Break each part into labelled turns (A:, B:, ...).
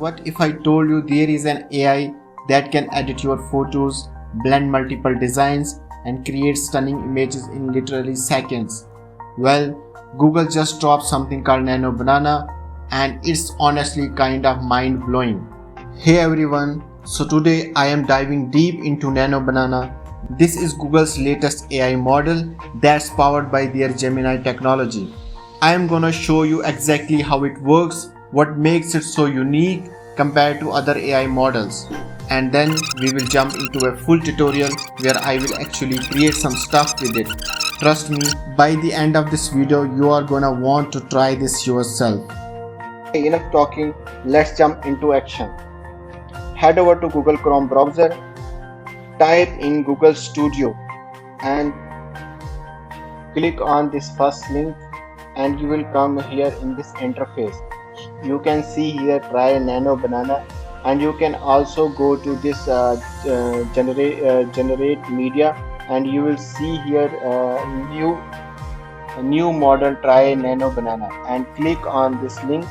A: What if I told you there is an AI that can edit your photos, blend multiple designs, and create stunning images in literally seconds? Well, Google just dropped something called Nano Banana, and it's honestly kind of mind blowing. Hey everyone, so today I am diving deep into Nano Banana. This is Google's latest AI model that's powered by their Gemini technology. I am gonna show you exactly how it works, what makes it so unique compared to other AI models, and then we will jump into a full tutorial where I will actually create some stuff with it. Trust me, by the end of this video you are gonna want to try this yourself. Enough talking, let's jump into action. Head over to Google Chrome browser, type in Google Studio and click on this first link, and you will come here in this interface. You can see here try Nano Banana, and you can also go to this generate media, and you will see here new model try Nano Banana, and click on this link.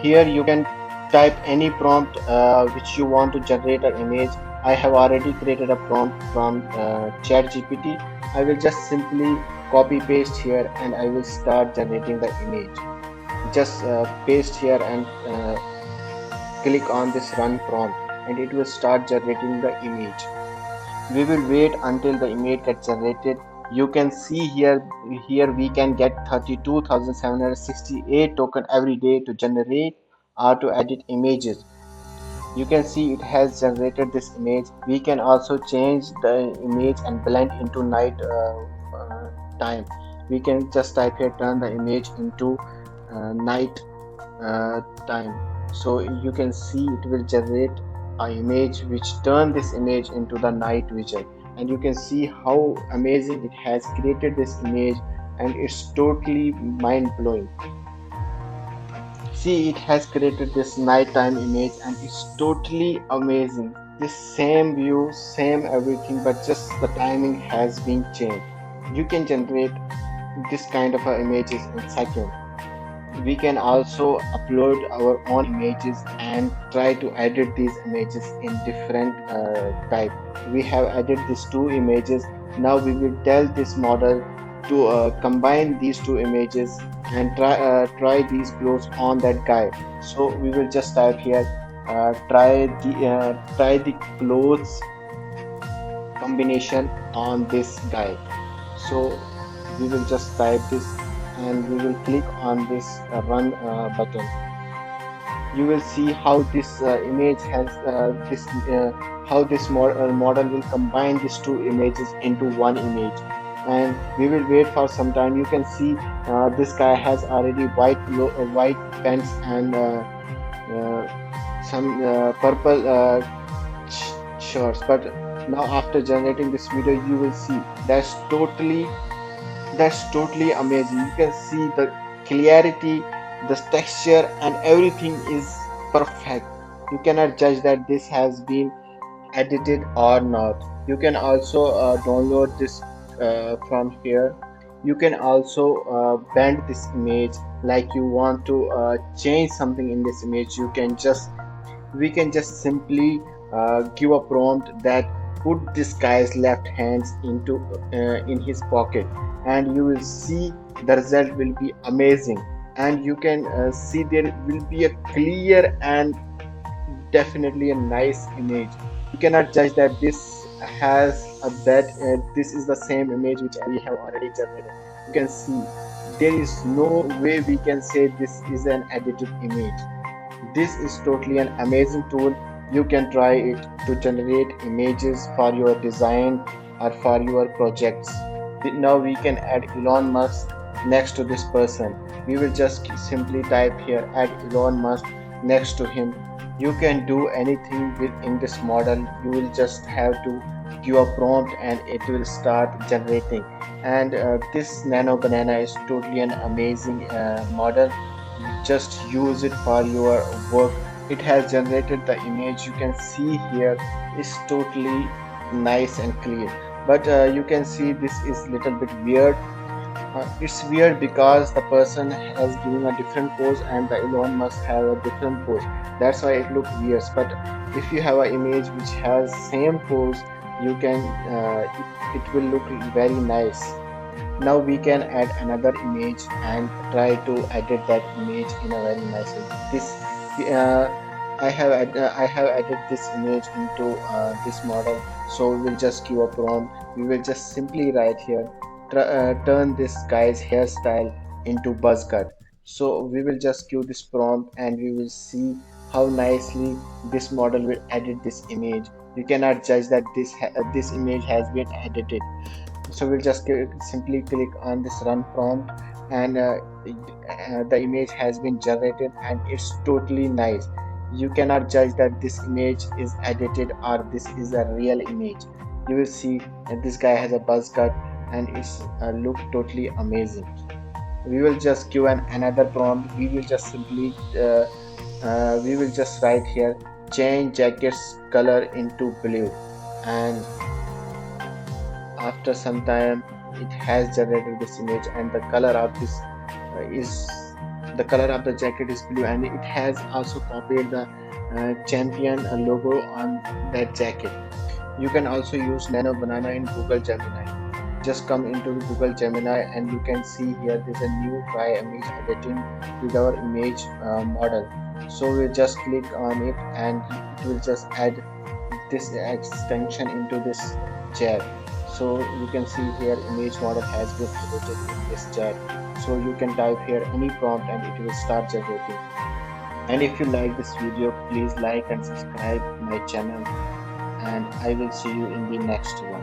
A: Here you can type any prompt which you want to generate an image. I have already created a prompt from ChatGPT. I will just simply copy paste here and I will start generating the image. Just paste here and click on this run prompt, and it will start generating the image. We will wait until the image gets generated. You can see here we can get 32,768 token every day to generate or to edit images. You can see it has generated this image. We can also change the image and blend into night time. We can just type here turn the image into night time. So you can see it will generate an image which turn this image into the night vision, and you can see how amazing it has created this image, and it's totally mind-blowing. See, it has created this nighttime image and it's totally amazing. This same view, same everything, but just the timing has been changed. You can generate this kind of images in seconds. We can also upload our own images and try to edit these images in different type. We have added these two images. Now we will tell this model to combine these two images and try these clothes on that guy. So we will just type here try the clothes combination on this guy. So we will just type this and we will click on this run button. You will see how this image has how this model will combine these two images into one image, and we will wait for some time. You can see this guy has already white pants and some purple shirts, but now after generating this video you will see that's totally amazing. You can see the clarity, the texture, and everything is perfect. You cannot judge that this has been edited or not. You can also download this from here. You can also bend this image like you want to change something in this image. We can just simply give a prompt that put this guy's left hands into in his pocket, and you will see the result will be amazing. And you can see there will be a clear and definitely a nice image. You cannot judge that this has a bad this is the same image which we have already generated. You can see there is no way we can say this is an edited image. This is totally an amazing tool. You can try it to generate images for your design or for your projects. Now we can add Elon Musk next to this person. We will just simply type here add Elon Musk next to him. You can do anything in this model. You will just have to give a prompt and it will start generating. And this Nano Banana is totally an amazing model. Just use it for your work. It has generated the image. You can see here is totally nice and clear, but you can see this is little bit weird. It's weird because the person has given a different pose and the Elon must have a different pose. That's why it look weird. But if you have an image which has same pose, you can it will look very nice. Now we can add another image and try to edit that image in a very nice way. This uh, I have added this image into this model. So we will just give a prompt. We will just simply write here, turn this guy's hairstyle into buzz cut. So we will just give this prompt and we will see how nicely this model will edit this image. You cannot judge that this image has been edited. So we'll just simply click on this run prompt, and the image has been generated and it's totally nice. You cannot judge that this image is edited or this is a real image. You will see that this guy has a buzz cut and it's look totally amazing. We will just give another prompt. We will just simply we will just write here, change jacket's color into blue, and after some time it has generated this image, and the color of this is the color of the jacket is blue, and it has also copied the champion logo on that jacket. You can also use Nano Banana in Google Gemini. Just come into Google Gemini and you can see here there's a new try image editing with our image model. So we just click on it and it will just add this extension into this chat. So you can see here image model has been edited in this chat. So you can type here any prompt and it will start generating. And if you like this video, please like and subscribe my channel, and I will see you in the next one.